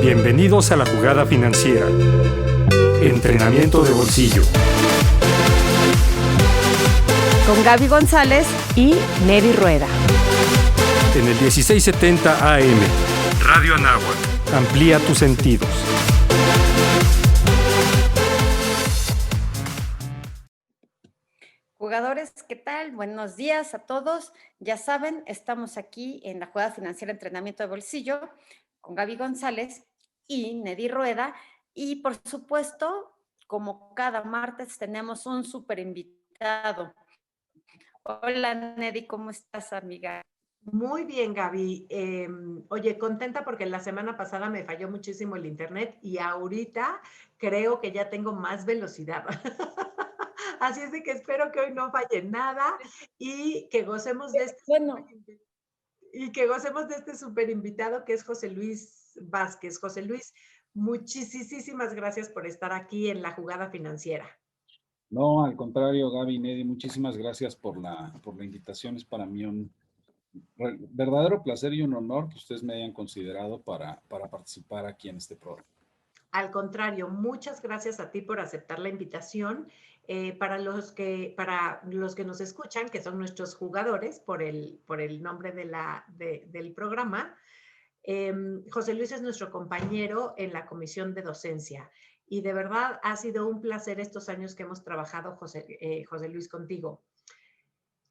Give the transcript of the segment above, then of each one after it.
Bienvenidos a la jugada financiera. Entrenamiento de bolsillo. Con Gaby González y Neri Rueda. En el 1670 AM. Radio Anáhuac. Amplía tus sentidos. Jugadores, ¿qué tal? Buenos días a todos. Ya saben, estamos aquí en la jugada financiera Entrenamiento de Bolsillo con Gaby González y Neri Rueda. Y por supuesto, como cada martes, tenemos un súper invitado. Hola, Neri, ¿cómo estás, amiga? Muy bien, Gaby. Oye, contenta porque la semana pasada me falló muchísimo el internet y ahorita creo que ya tengo más velocidad. Así es de que espero que hoy no falle nada y que gocemos de este súper invitado que es José Luis Vázquez. José Luis, muchísimas gracias por estar aquí en la jugada financiera. No, al contrario, Gaby, Nedi, muchísimas gracias por la invitación. Es para mí un verdadero placer y un honor que ustedes me hayan considerado para participar aquí en este programa. Al contrario, muchas gracias a ti por aceptar la invitación. Para los que nos escuchan, que son nuestros jugadores, por el nombre del programa, José Luis es nuestro compañero en la comisión de docencia. Y de verdad ha sido un placer estos años que hemos trabajado, José Luis, contigo.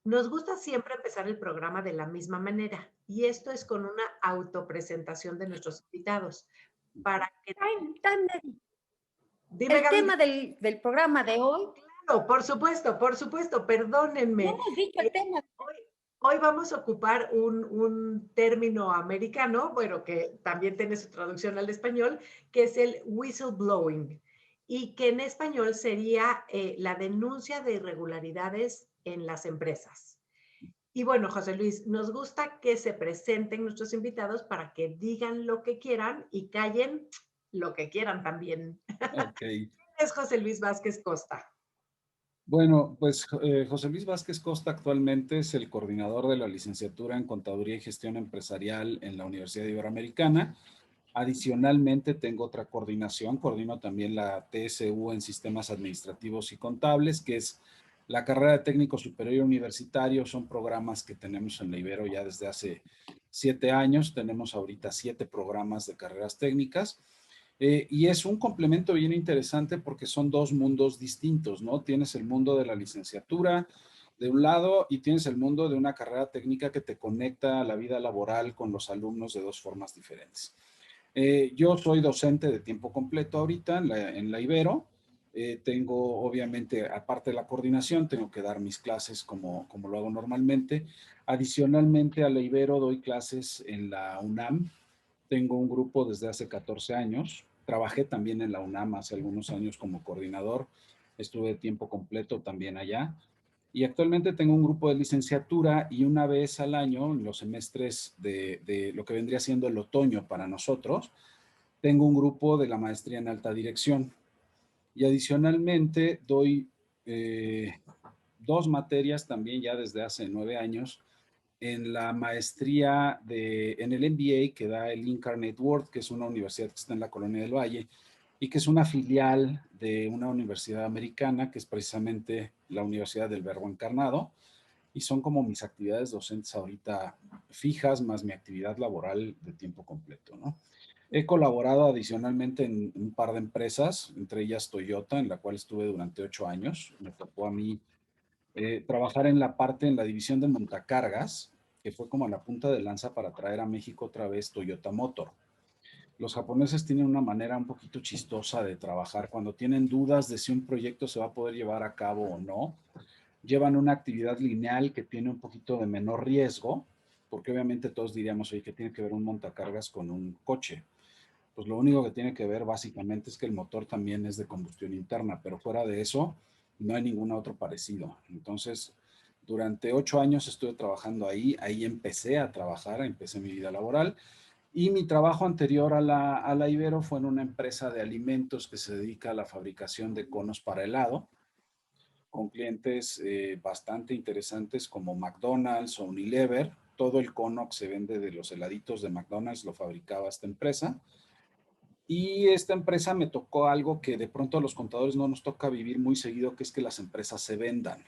Nos gusta siempre empezar el programa de la misma manera, y esto es con una autopresentación de nuestros invitados. Para que... Dime, el Gaby, tema del programa de hoy. Claro, por supuesto, perdónenme. No hemos dicho el tema. Hoy vamos a ocupar un término americano, bueno, que también tiene su traducción al español, que es el whistleblowing, y que en español sería la denuncia de irregularidades en las empresas. Y bueno, José Luis, nos gusta que se presenten nuestros invitados para que digan lo que quieran y callen lo que quieran también. Okay. ¿Quién es José Luis Vázquez Costa? Bueno, pues José Luis Vázquez Costa actualmente es el coordinador de la licenciatura en Contaduría y Gestión Empresarial en la Universidad Iberoamericana. Adicionalmente tengo otra coordinación, coordino también la TSU en Sistemas Administrativos y Contables, que es la carrera de técnico superior universitario. Son programas que tenemos en la Ibero ya desde hace 7 años. Tenemos ahorita 7 programas de carreras técnicas. Y es un complemento bien interesante porque son dos mundos distintos, ¿no? Tienes el mundo de la licenciatura de un lado y tienes el mundo de una carrera técnica que te conecta a la vida laboral con los alumnos de dos formas diferentes. Yo soy docente de tiempo completo ahorita en la Ibero. Tengo, obviamente, aparte de la coordinación, tengo que dar mis clases como lo hago normalmente. Adicionalmente a la Ibero doy clases en la UNAM. Tengo un grupo desde hace 14 años. Trabajé también en la UNAM hace algunos años como coordinador. Estuve de tiempo completo también allá. Y actualmente tengo un grupo de licenciatura y una vez al año, en los semestres de lo que vendría siendo el otoño para nosotros, tengo un grupo de la maestría en alta dirección. Y adicionalmente doy 2 materias también ya desde hace 9 años en la maestría en el MBA que da el Incarnate World, que es una universidad que está en la Colonia del Valle y que es una filial de una universidad americana, que es precisamente la Universidad del Verbo Encarnado, y son como mis actividades docentes ahorita fijas, más mi actividad laboral de tiempo completo, ¿no? He colaborado adicionalmente en un par de empresas, entre ellas Toyota, en la cual estuve durante 8 años. Me tocó a mí trabajar en la división de montacargas, que fue como la punta de lanza para traer a México otra vez Toyota Motor. Los japoneses tienen una manera un poquito chistosa de trabajar. Cuando tienen dudas de si un proyecto se va a poder llevar a cabo o no, llevan una actividad lineal que tiene un poquito de menor riesgo, porque obviamente todos diríamos, oye, ¿qué tiene que ver un montacargas con un coche? Pues lo único que tiene que ver básicamente es que el motor también es de combustión interna, pero fuera de eso no hay ningún otro parecido. Entonces, durante 8 años estuve trabajando ahí empecé a trabajar, empecé mi vida laboral. Y mi trabajo anterior a la Ibero fue en una empresa de alimentos que se dedica a la fabricación de conos para helado, con clientes bastante interesantes como McDonald's o Unilever. Todo el cono que se vende de los heladitos de McDonald's lo fabricaba esta empresa. Y esta empresa me tocó algo que de pronto a los contadores no nos toca vivir muy seguido, que es que las empresas se vendan.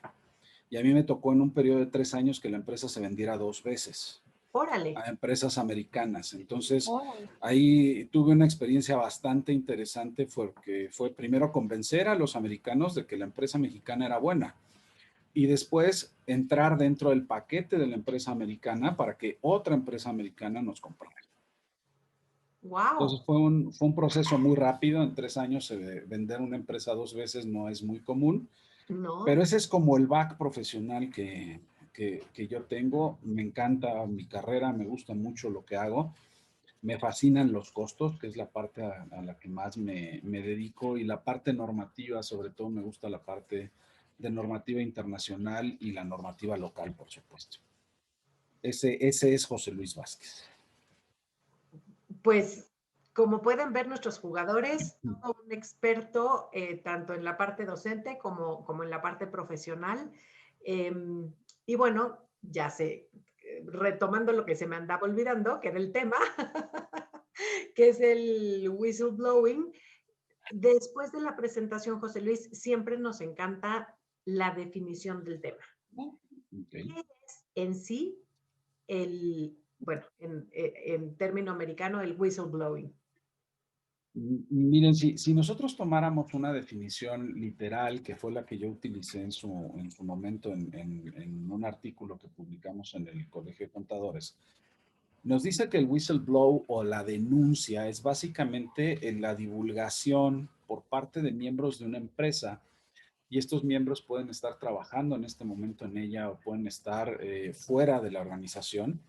Y a mí me tocó en un periodo de 3 años que la empresa se vendiera 2 veces Órale. a empresas americanas. Entonces, Órale. ahí tuve una experiencia bastante interesante porque fue primero convencer a los americanos de que la empresa mexicana era buena y después entrar dentro del paquete de la empresa americana para que otra empresa americana nos comprara. Wow. Entonces fue un proceso muy rápido. En 3 años vender una empresa 2 veces no es muy común, No. pero ese es como el back profesional que yo tengo. Me encanta mi carrera, me gusta mucho lo que hago. Me fascinan los costos, que es la parte a la que más me dedico, y la parte normativa, sobre todo me gusta la parte de normativa internacional y la normativa local, por supuesto. Ese es José Luis Vázquez. Pues como pueden ver nuestros jugadores, todo un experto tanto en la parte docente como en la parte profesional. Eh, y bueno, ya sé, retomando lo que se me andaba olvidando, que era el tema, que es el whistleblowing. Después de la presentación, José Luis, siempre nos encanta la definición del tema. Okay. ¿Qué es en sí bueno, en término americano, el whistleblowing? Miren, si nosotros tomáramos una definición literal, que fue la que yo utilicé en su momento en un artículo que publicamos en el Colegio de Contadores, nos dice que el whistleblow o la denuncia es básicamente en la divulgación por parte de miembros de una empresa, y estos miembros pueden estar trabajando en este momento en ella o pueden estar fuera de la organización,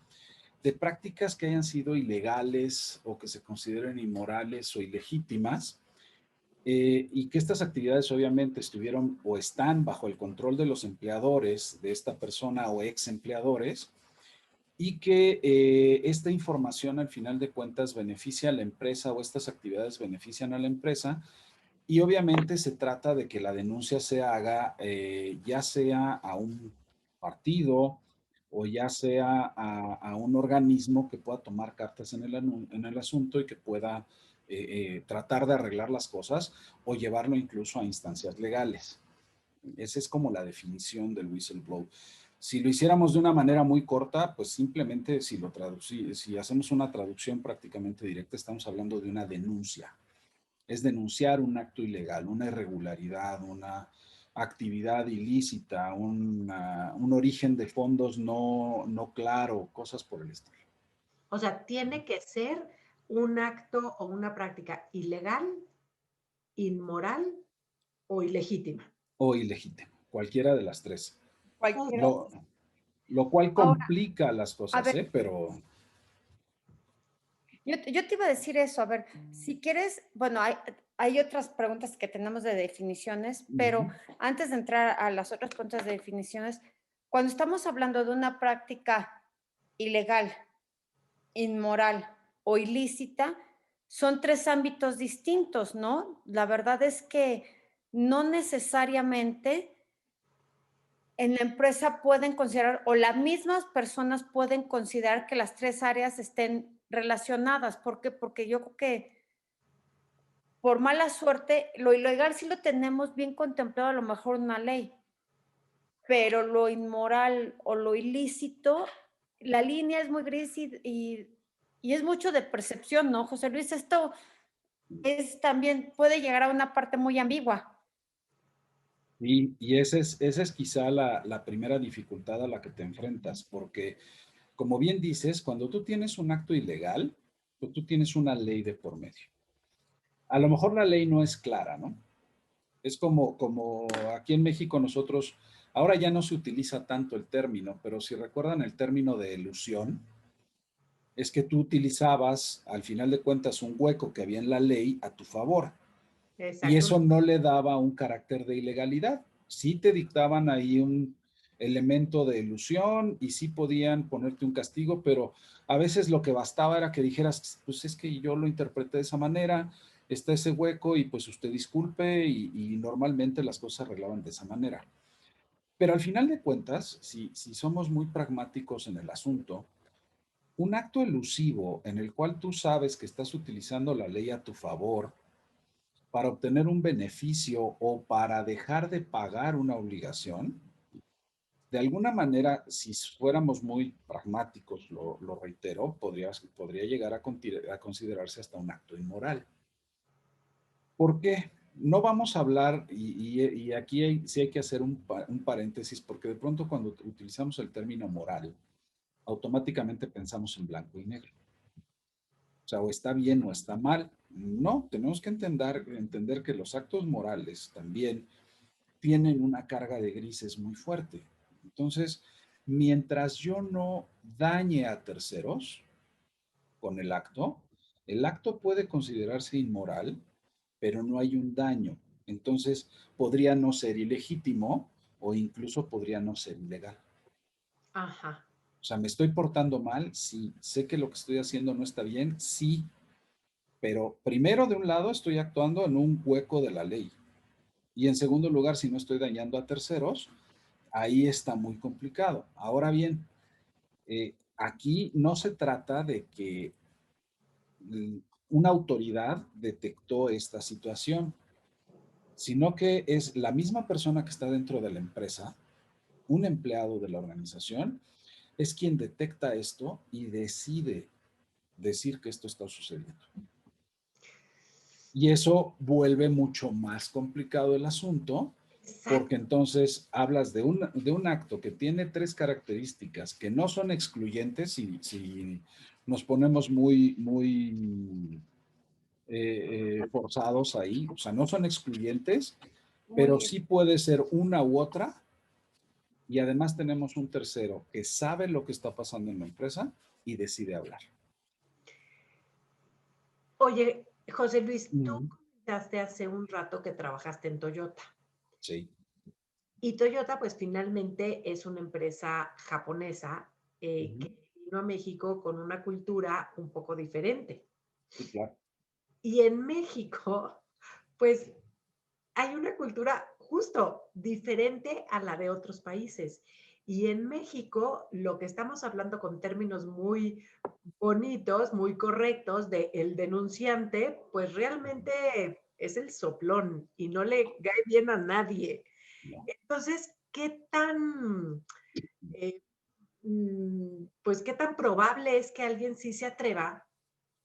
de prácticas que hayan sido ilegales o que se consideren inmorales o ilegítimas, y que estas actividades obviamente estuvieron o están bajo el control de los empleadores de esta persona o ex empleadores, y que esta información al final de cuentas beneficia a la empresa o estas actividades benefician a la empresa. Y obviamente se trata de que la denuncia se haga ya sea a un partido o ya sea a un organismo que pueda tomar cartas en el asunto y que pueda tratar de arreglar las cosas o llevarlo incluso a instancias legales. Esa es como la definición del whistleblower. Si lo hiciéramos de una manera muy corta, pues simplemente si hacemos una traducción prácticamente directa, estamos hablando de una denuncia. Es denunciar un acto ilegal, una irregularidad, una actividad ilícita, un origen de fondos no claro, cosas por el estilo. O sea, tiene que ser un acto o una práctica ilegal, inmoral o ilegítima. O ilegítimo, cualquiera de las tres. Cualquiera. Lo cual Ahora, complica las a cosas, ver, pero yo te iba a decir eso. A ver, si quieres, bueno, hay otras preguntas que tenemos de definiciones, pero antes de entrar a las otras preguntas de definiciones, cuando estamos hablando de una práctica ilegal, inmoral o ilícita, son tres ámbitos distintos, ¿no? La verdad es que no necesariamente en la empresa pueden considerar, o las mismas personas pueden considerar que las tres áreas estén relacionadas. ¿Por qué? Porque yo creo que por mala suerte, lo ilegal sí lo tenemos bien contemplado a lo mejor en una ley, pero lo inmoral o lo ilícito, la línea es muy gris y es mucho de percepción, ¿no, José Luis? Esto es también, puede llegar a una parte muy ambigua. y esa es quizá la primera dificultad a la que te enfrentas, porque como bien dices, cuando tú tienes un acto ilegal, pues tú tienes una ley de por medio. A lo mejor la ley no es clara, ¿no? Es como aquí en México nosotros, ahora ya no se utiliza tanto el término, pero si recuerdan el término de elusión, es que tú utilizabas al final de cuentas un hueco que había en la ley a tu favor, y Exacto. eso no le daba un carácter de ilegalidad. Sí te dictaban ahí un elemento de ilusión y sí podían ponerte un castigo, pero a veces lo que bastaba era que dijeras, pues es que yo lo interpreté de esa manera, está ese hueco y pues usted disculpe, y normalmente las cosas se arreglaban de esa manera. Pero al final de cuentas, si somos muy pragmáticos en el asunto, Un acto elusivo en el cual tú sabes que estás utilizando la ley a tu favor para obtener un beneficio o para dejar de pagar una obligación, de alguna manera, si fuéramos muy pragmáticos, lo reitero, podría llegar a considerarse hasta un acto inmoral. ¿Por qué? No vamos a hablar, y aquí sí hay que hacer un paréntesis, porque de pronto cuando utilizamos el término moral, automáticamente pensamos en blanco y negro. O sea, o está bien o está mal. No, tenemos que entender que los actos morales también tienen una carga de grises muy fuerte. Entonces, mientras yo no dañe a terceros con el acto puede considerarse inmoral, pero no hay un daño. Entonces, podría no ser ilegítimo o incluso podría no ser ilegal. Ajá. O sea, ¿me estoy portando mal? Sí. ¿Sé que lo que estoy haciendo no está bien? Sí. Pero primero, de un lado, estoy actuando en un hueco de la ley. Y en segundo lugar, si no estoy dañando a terceros, ahí está muy complicado. Ahora bien, aquí no se trata de que una autoridad detectó esta situación, sino que es la misma persona que está dentro de la empresa, un empleado de la organización, es quien detecta esto y decide decir que esto está sucediendo. Y eso vuelve mucho más complicado el asunto, porque Exacto. entonces hablas de un acto que tiene tres características que no son excluyentes, si nos ponemos muy forzados ahí, o sea, no son excluyentes, pero Muy, sí puede ser una u otra, y además tenemos un tercero que sabe lo que está pasando en la empresa y decide hablar. oye, José Luis, tú Mm, comentaste hace un rato que trabajaste en Toyota. sí. Y Toyota, pues finalmente es una empresa japonesa Ujú. que vino a México con una cultura un poco diferente. Sí, claro. Y en México, pues hay una cultura justo diferente a la de otros países. Y en México, lo que estamos hablando con términos muy bonitos, muy correctos, de el denunciante, pues realmente es el soplón y no le cae bien a nadie. No. Entonces, ¿qué tan, eh, pues, qué tan probable es que alguien sí se atreva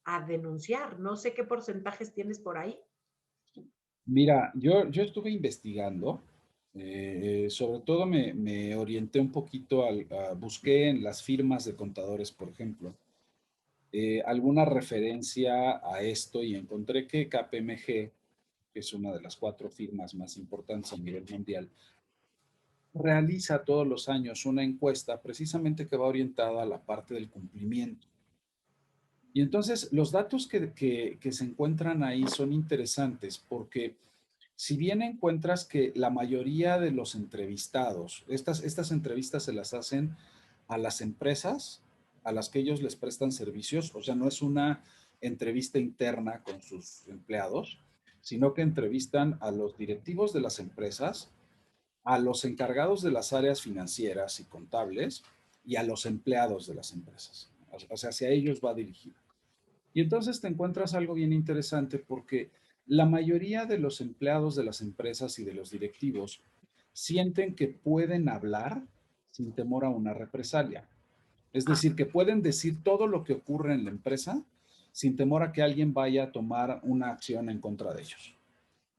a denunciar? No sé qué porcentajes tienes por ahí. Mira, yo estuve investigando, sobre todo me orienté un poquito, busqué en las firmas de contadores, por ejemplo, alguna referencia a esto y encontré que KPMG, que es una de las 4 firmas más importantes a nivel mundial, realiza todos los años una encuesta precisamente que va orientada a la parte del cumplimiento. Y entonces los datos que se encuentran ahí son interesantes porque si bien encuentras que la mayoría de los entrevistados, estas entrevistas se las hacen a las empresas a las que ellos les prestan servicios, o sea, no es una entrevista interna con sus empleados, sino que entrevistan a los directivos de las empresas, a los encargados de las áreas financieras y contables y a los empleados de las empresas. O sea, hacia ellos va dirigido. Y entonces te encuentras algo bien interesante porque la mayoría de los empleados de las empresas y de los directivos sienten que pueden hablar sin temor a una represalia. Es Ah, decir, que pueden decir todo lo que ocurre en la empresa sin temor a que alguien vaya a tomar una acción en contra de ellos.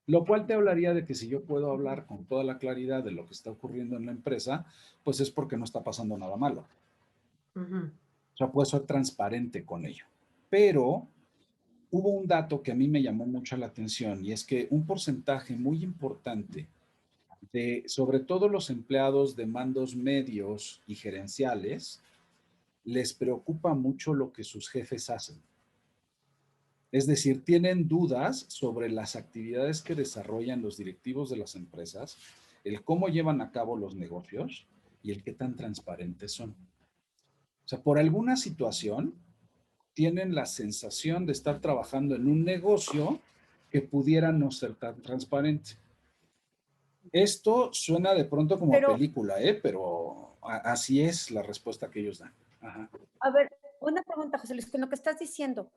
Lo cual te hablaría de que si yo puedo hablar con toda la claridad de lo que está ocurriendo en la empresa, pues es porque no está pasando nada malo. ujú. O sea, puedo ser transparente con ello. Pero hubo un dato que a mí me llamó mucho la atención y es que un porcentaje muy importante de, sobre todo los empleados de mandos medios y gerenciales, les preocupa mucho lo que sus jefes hacen. Es decir, tienen dudas sobre las actividades que desarrollan los directivos de las empresas, el cómo llevan a cabo los negocios y el qué tan transparentes son. O sea, por alguna situación tienen la sensación de estar trabajando en un negocio que pudiera no ser tan transparente. Esto suena de pronto como a Pero, película, ¿eh? Pero así es la respuesta que ellos dan. Ajá. a ver, Una pregunta, José Luis, con lo que estás diciendo,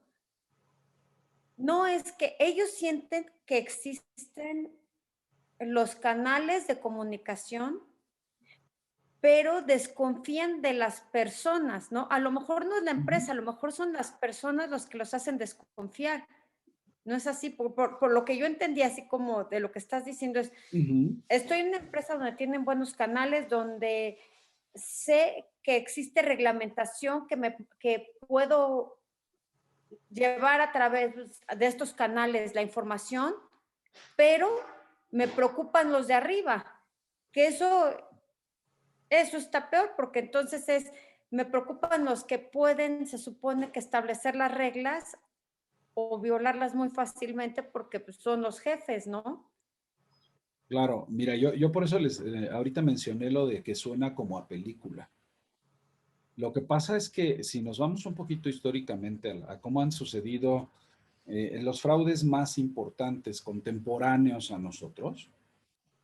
no es que ellos sienten que existen los canales de comunicación, pero desconfían de las personas, ¿no? A lo mejor no es la empresa, a lo mejor son las personas los que los hacen desconfiar. No es así, por lo que yo entendí, así como de lo que estás diciendo, es, estoy en una empresa donde tienen buenos canales, donde sé que existe reglamentación que puedo llevar a través de estos canales la información, pero me preocupan los de arriba, que eso está peor, porque entonces me preocupan los que pueden, se supone que establecer las reglas o violarlas muy fácilmente porque pues, son los jefes, ¿no? Claro, mira, yo por eso ahorita mencioné lo de que suena como a película. Lo que pasa es que si nos vamos un poquito históricamente a cómo han sucedido los fraudes más importantes contemporáneos a nosotros,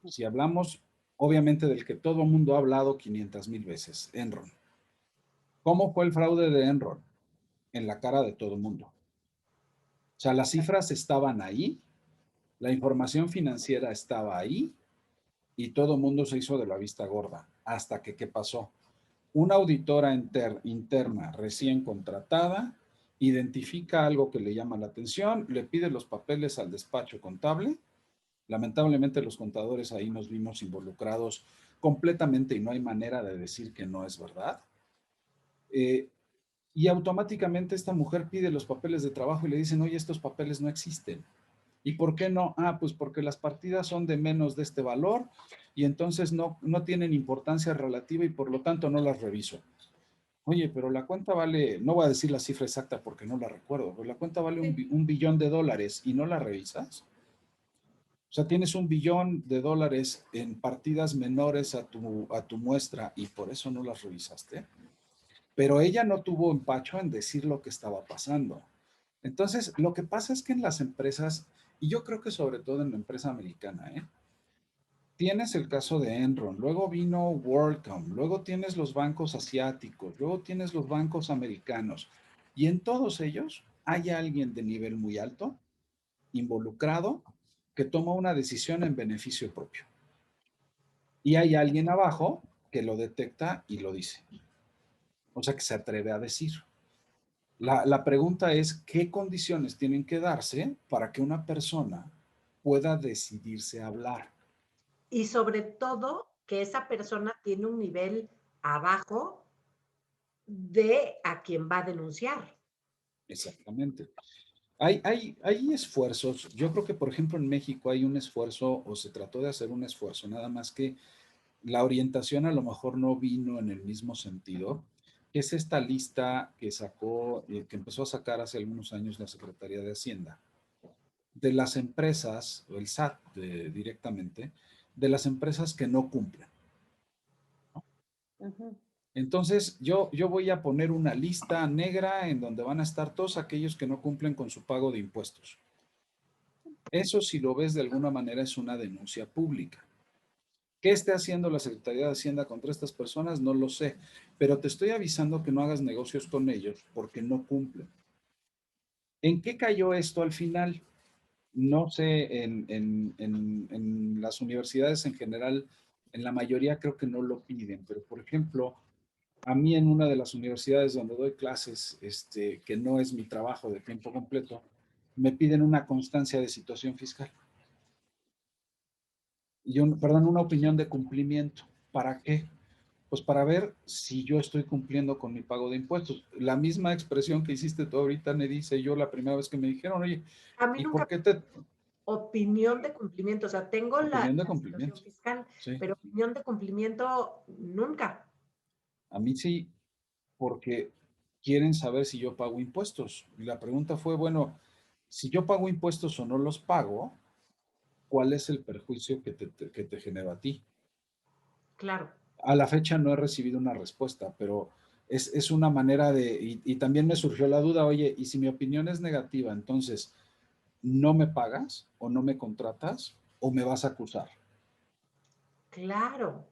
si hablamos obviamente del que todo el mundo ha hablado 500,000 veces, Enron. ¿Cómo fue el fraude de Enron? En la cara de todo el mundo. O sea, las cifras estaban ahí, la información financiera estaba ahí y todo el mundo se hizo de la vista gorda. Hasta que, ¿qué pasó? Una auditora interna recién contratada identifica algo que le llama la atención, le pide los papeles al despacho contable. Lamentablemente los contadores ahí nos vimos involucrados completamente y no hay manera de decir que no es verdad. Y automáticamente esta mujer pide los papeles de trabajo y le dicen, oye, estos papeles no existen. ¿Y por qué no? Ah, pues porque las partidas son de menos de este valor y entonces no tienen importancia relativa y por lo tanto no las reviso. Oye, pero la cuenta vale, no voy a decir la cifra exacta porque no la recuerdo, pero la cuenta vale un billón de dólares y no la revisas. O sea, tienes $1 billón en partidas menores a tu muestra y por eso no las revisaste. Pero ella no tuvo empacho en decir lo que estaba pasando. Entonces, lo que pasa es que en las empresas, y yo creo que sobre todo en la empresa americana, tienes el caso de Enron, luego vino WorldCom, luego tienes los bancos asiáticos, luego tienes los bancos americanos, y en todos ellos hay alguien de nivel muy alto involucrado que toma una decisión en beneficio propio. Y hay alguien abajo que lo detecta y lo dice. O sea, que se atreve a decir. La pregunta es, ¿qué condiciones tienen que darse para que una persona pueda decidirse a hablar? Y sobre todo que esa persona tiene un nivel abajo de a quien va a denunciar. Exactamente. Hay esfuerzos, yo creo que por ejemplo en México hay un esfuerzo o se trató de hacer un esfuerzo, nada más que la orientación a lo mejor no vino en el mismo sentido, que es esta lista que sacó, que empezó a sacar hace algunos años la Secretaría de Hacienda, de las empresas, o el SAT directamente, de las empresas que no cumplen. Entonces, yo voy a poner una lista negra en donde van a estar todos aquellos que no cumplen con su pago de impuestos. Eso, si lo ves de alguna manera, es una denuncia pública. ¿Qué esté haciendo la Secretaría de Hacienda contra estas personas? No lo sé, pero te estoy avisando que no hagas negocios con ellos porque no cumplen. ¿En qué cayó esto al final? No sé, en las universidades en general, en la mayoría creo que no lo piden, pero por ejemplo, a mí en una de las universidades donde doy clases, que no es mi trabajo de tiempo completo, me piden una constancia de situación fiscal. Perdón, una opinión de cumplimiento. ¿Para qué? Pues para ver si yo estoy cumpliendo con mi pago de impuestos. La misma expresión que hiciste tú ahorita me dice yo la primera vez que me dijeron, oye, A mí ¿y nunca por qué te... opinión de cumplimiento, o sea, tengo Opinión de la situación cumplimiento. fiscal, Sí. pero opinión de cumplimiento nunca. A mí sí, porque quieren saber si yo pago impuestos. Y la pregunta fue, bueno, si yo pago impuestos o no los pago, ¿cuál es el perjuicio que te genera a ti? Claro. A la fecha no he recibido una respuesta, pero es una manera de, y también me surgió la duda, oye, y si mi opinión es negativa, entonces, ¿no me pagas o no me contratas o me vas a acusar? Claro.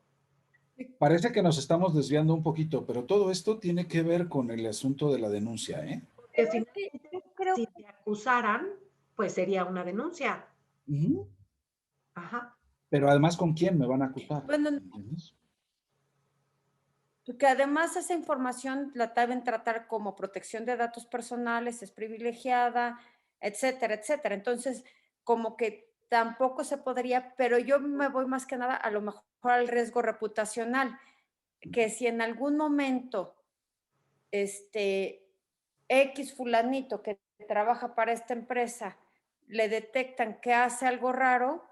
Parece que nos estamos desviando un poquito, pero todo esto tiene que ver con el asunto de la denuncia, ¿eh? Porque Pero es que finalmente, yo creo si te acusaran, pues sería una denuncia. Ujú. Ajá. Pero además, ¿con quién me van a acusar? bueno, ¿Entiendes? que además esa información la deben tratar como protección de datos personales, es privilegiada, etcétera, etcétera. Entonces, como que tampoco se podría, pero yo me voy más que nada a lo mejor al riesgo reputacional, que si en algún momento este X fulanito que trabaja para esta empresa le detectan que hace algo raro,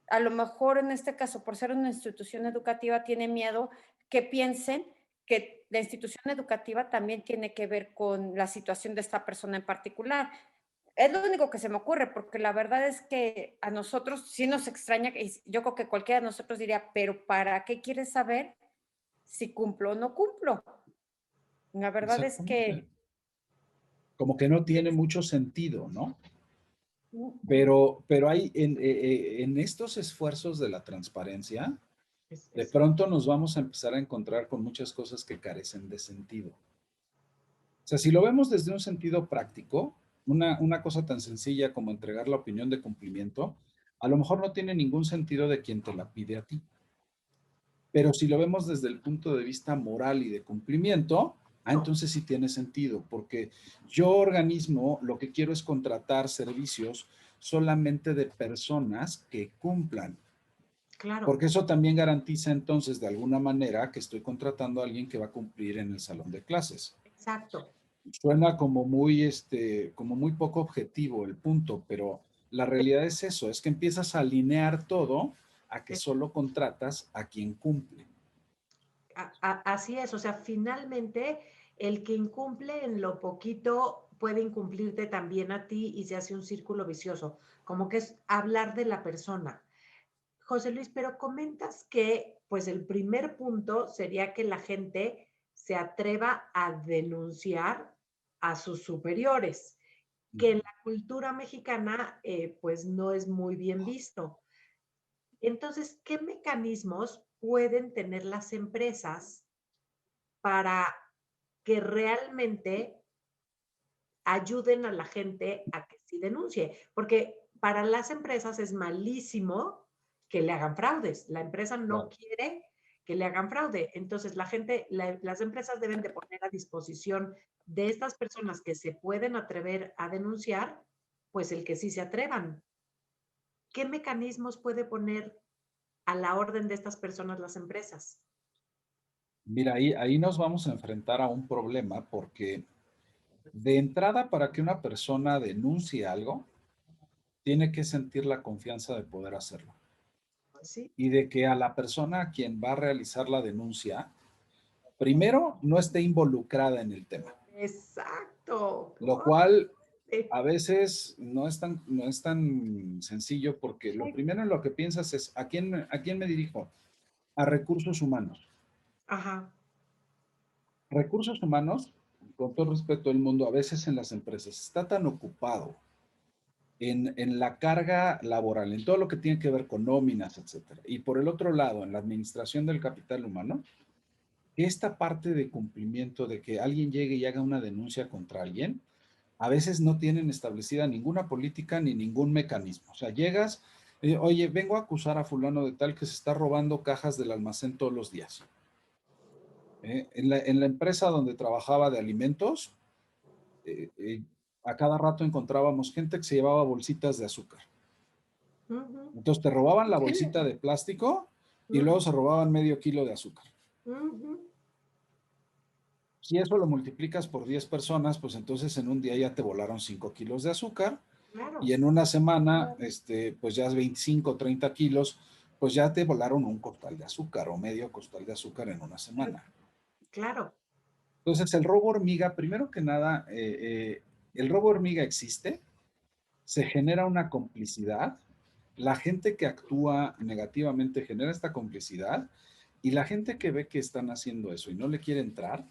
a lo mejor en este caso, por ser una institución educativa, tiene miedo que piensen que la institución educativa también tiene que ver con la situación de esta persona en particular. Es lo único que se me ocurre, porque la verdad es que a nosotros sí nos extraña, y yo creo que cualquiera de nosotros diría, pero ¿para qué quieres saber si cumplo o no cumplo? La verdad es Exactamente. que Como que no tiene mucho sentido, ¿no? mm, Pero hay en estos esfuerzos de la transparencia, de Es- pronto nos vamos a empezar a encontrar con muchas cosas que carecen de sentido. O sea, si lo vemos desde un sentido práctico, una cosa tan sencilla como entregar la opinión de cumplimiento, a lo mejor no tiene ningún sentido de quien te la pide a ti. Pero si lo vemos desde el punto de vista moral y de cumplimiento, entonces sí tiene sentido, porque yo organismo lo que quiero es contratar servicios solamente de personas que cumplan, claro, porque eso también garantiza entonces de alguna manera que estoy contratando a alguien que va a cumplir en el salón de clases. exacto. Suena como muy poco objetivo el punto, pero la realidad es eso, es que empiezas a alinear todo a que solo contratas a quien cumple. Así es, o sea, finalmente el que incumple en lo poquito puede incumplirte también a ti y se hace un círculo vicioso, como que es hablar de la persona. José Luis, pero comentas que pues el primer punto sería que la gente se atreva a denunciar a sus superiores, que en la cultura mexicana pues no es muy bien visto. Entonces, ¿qué mecanismos pueden tener las empresas para que realmente ayuden a la gente a que sí denuncie? Porque para las empresas es malísimo que le hagan fraudes. La empresa no Claro. quiere que le hagan fraude. Entonces, las empresas deben de poner a disposición de estas personas que se pueden atrever a denunciar, pues el que sí se atrevan. ¿Qué mecanismos puede poner a la orden de estas personas las empresas? Mira, ahí nos vamos a enfrentar a un problema porque de entrada para que una persona denuncie algo, tiene que sentir la confianza de poder hacerlo Sí, y de que a la persona a quien va a realizar la denuncia, primero, no esté involucrada en el tema, exacto. lo cual a veces no es tan sencillo porque lo primero en lo que piensas es, a quién me dirijo? A recursos humanos. Ajá, Recursos humanos, con todo respeto del mundo, a veces en las empresas está tan ocupado en la carga laboral, en todo lo que tiene que ver con nóminas, etcétera. Y por el otro lado, en la administración del capital humano, esta parte de cumplimiento de que alguien llegue y haga una denuncia contra alguien, a veces no tienen establecida ninguna política ni ningún mecanismo. O sea, llegas, oye, vengo a acusar a fulano de tal que se está robando cajas del almacén todos los días. En la empresa donde trabajaba de alimentos, eh, eh, a cada rato encontrábamos gente que se llevaba bolsitas de azúcar. ujú, Entonces te robaban la bolsita de plástico y ujú, luego se robaban medio kilo de azúcar. ujú, Si eso lo multiplicas por 10 personas, pues entonces en un día ya te volaron 5 kilos de azúcar y claro, en una semana, pues ya es 25 o 30 kilos, pues ya te volaron un costal de azúcar o medio costal de azúcar en una semana. claro, Entonces el robo hormiga, primero que nada, el robo hormiga existe, se genera una complicidad, la gente que actúa negativamente genera esta complicidad y la gente que ve que están haciendo eso y no le quiere entrar,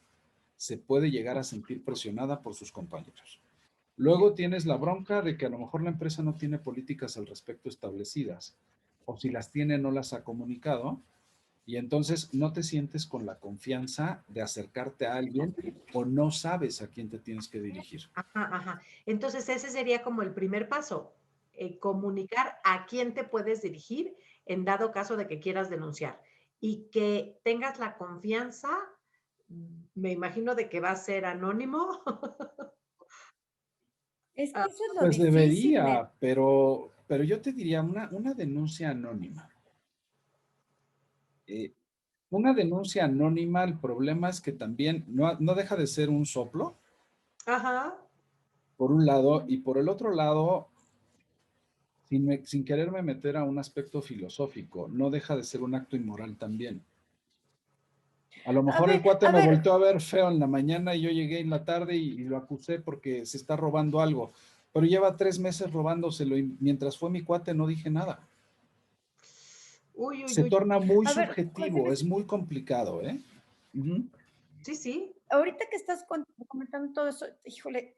se puede llegar a sentir presionada por sus compañeros. Luego tienes la bronca de que a lo mejor la empresa no tiene políticas al respecto establecidas, o si las tiene no las ha comunicado, Y entonces no te sientes con la confianza de acercarte a alguien o no sabes a quién te tienes que dirigir. Ajá, ajá. Entonces, ese sería como el primer paso, comunicar a quién te puedes dirigir en dado caso de que quieras denunciar y que tengas la confianza, me imagino de que va a ser anónimo. Es Ah, que eso es lo Pues difícil, Ned. debería, pero yo te diría una denuncia anónima. Eh, una denuncia anónima, el problema es que también no deja de ser un soplo, ajá. por un lado, y por el otro lado, sin quererme meter a un aspecto filosófico, no deja de ser un acto inmoral también. A lo mejor el cuate A me ver, volteó a ver feo en la mañana y yo llegué en la tarde y lo acusé porque se está robando algo, pero lleva 3 meses robándoselo y mientras fue mi cuate no dije nada. Uy, uy, Se uy. torna muy a ver, José subjetivo, es Luis, muy complicado, ¿eh? Ujú. Sí, sí. ahorita que estás comentando todo eso, híjole,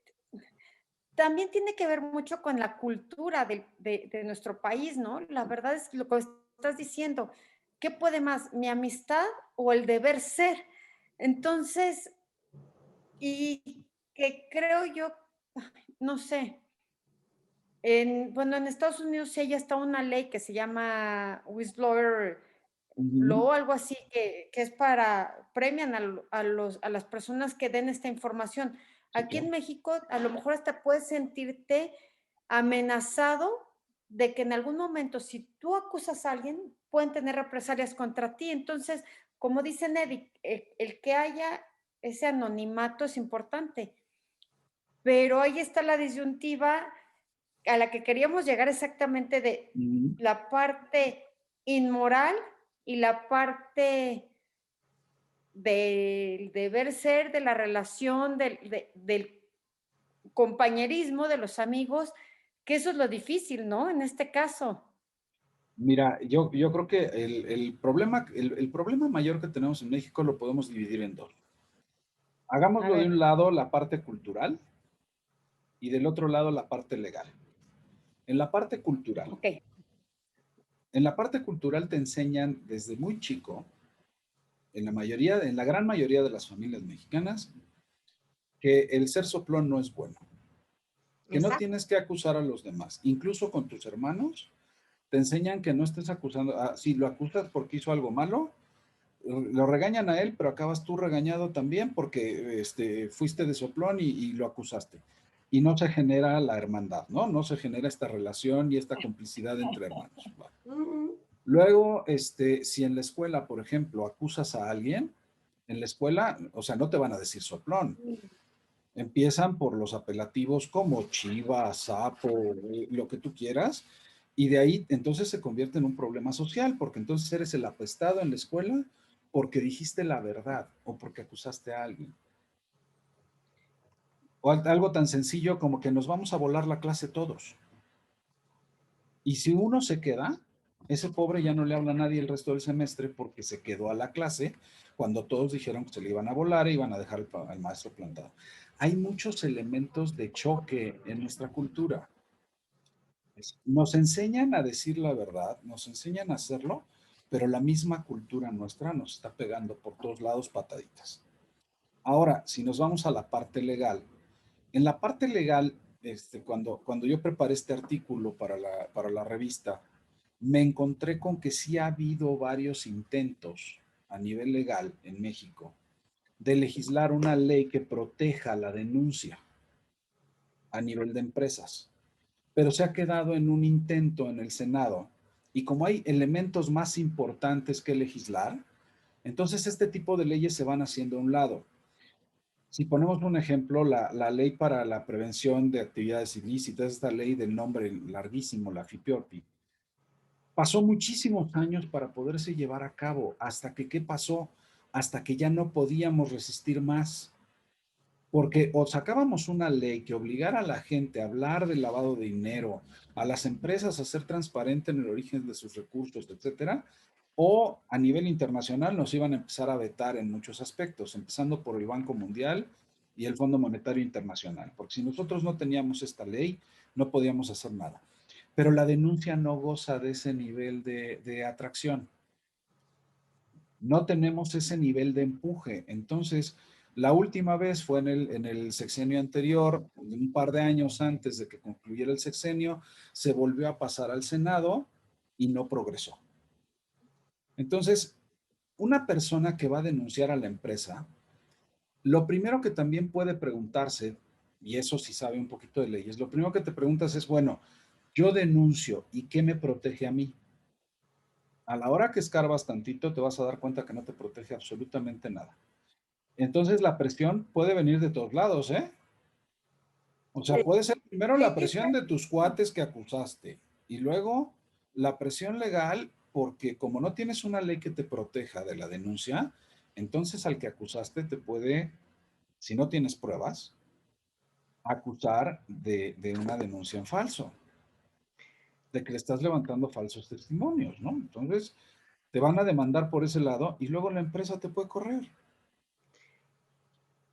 también tiene que ver mucho con la cultura de nuestro país, ¿no? La verdad es lo que estás diciendo. ¿Qué puede más, mi amistad o el deber ser? Entonces, y que creo yo, no sé, bueno, en Estados Unidos sí ya está una ley que se llama Whistleblower Ujú. Law, algo así, que es para, premian a las personas que den esta información. Sí, Aquí claro. en México, a lo mejor hasta puedes sentirte amenazado de que en algún momento, si tú acusas a alguien, pueden tener represalias contra ti. Entonces, como dice Neddy, el que haya ese anonimato es importante, pero ahí está la disyuntiva a la que queríamos llegar exactamente de Ujú. la parte inmoral y la parte del deber ser, de la relación, del compañerismo, de los amigos, que eso es lo difícil, ¿no? En este caso. Mira, yo creo que el problema mayor que tenemos en México lo podemos dividir en dos. A Hagámoslo de un ver, lado la parte cultural y del otro lado la parte legal. En la parte cultural, ok. en la parte cultural te enseñan desde muy chico, en la gran mayoría de las familias mexicanas, que el ser soplón no es bueno, que no Exacto. tienes que acusar a los demás, incluso con tus hermanos, te enseñan que no estés acusando, si lo acusas porque hizo algo malo, lo regañan a él, pero acabas tú regañado también porque fuiste de soplón y lo acusaste. Y no se genera la hermandad, ¿no? No se genera esta relación y esta complicidad entre hermanos. ¿Va? Ujú. Luego, si en la escuela, por ejemplo, acusas a alguien, en la escuela, o sea, no te van a decir soplón. Empiezan por los apelativos como chiva, sapo, lo que tú quieras, y de ahí entonces se convierte en un problema social, porque entonces eres el apestado en la escuela porque dijiste la verdad o porque acusaste a alguien. O algo tan sencillo como que nos vamos a volar la clase todos. Y si uno se queda, ese pobre ya no le habla a nadie el resto del semestre porque se quedó a la clase cuando todos dijeron que se le iban a volar e iban a dejar al maestro plantado. Hay muchos elementos de choque en nuestra cultura. Nos enseñan a decir la verdad, nos enseñan a hacerlo, pero la misma cultura nuestra nos está pegando por todos lados pataditas. Ahora, si nos vamos a la parte legal, en la parte legal, cuando yo preparé este artículo para la revista, me encontré con que sí ha habido varios intentos a nivel legal en México de legislar una ley que proteja la denuncia a nivel de empresas, pero se ha quedado en un intento en el Senado. Y como hay elementos más importantes que legislar, entonces este tipo de leyes se van haciendo a un lado. Si ponemos un ejemplo, la ley para la prevención de actividades ilícitas, esta ley del nombre larguísimo, la FIPIORPI, pasó muchísimos años para poderse llevar a cabo, hasta que, ¿qué pasó? Hasta que ya no podíamos resistir más. Porque o sacábamos una ley que obligara a la gente a hablar del lavado de dinero, a las empresas a ser transparente en el origen de sus recursos, etcétera, o a nivel internacional nos iban a empezar a vetar en muchos aspectos, empezando por el Banco Mundial y el Fondo Monetario Internacional, porque si nosotros no teníamos esta ley, no podíamos hacer nada. Pero la denuncia no goza de ese nivel de atracción. No tenemos ese nivel de empuje. Entonces, la última vez fue en el sexenio anterior, un par de años antes de que concluyera el sexenio, se volvió a pasar al Senado y no progresó. Entonces, una persona que va a denunciar a la empresa, lo primero que también puede preguntarse, y eso sí sabe un poquito de leyes, lo primero que te preguntas es, bueno, yo denuncio, ¿y qué me protege a mí? A la hora que escarbas tantito, te vas a dar cuenta que no te protege absolutamente nada. Entonces, la presión puede venir de todos lados, ¿eh? O sea, puede ser primero la presión de tus cuates que acusaste y luego la presión legal, porque como no tienes una ley que te proteja de la denuncia, entonces al que acusaste te puede, si no tienes pruebas, acusar de una denuncia en falso, de que le estás levantando falsos testimonios, ¿no? Entonces, te van a demandar por ese lado y luego la empresa te puede correr.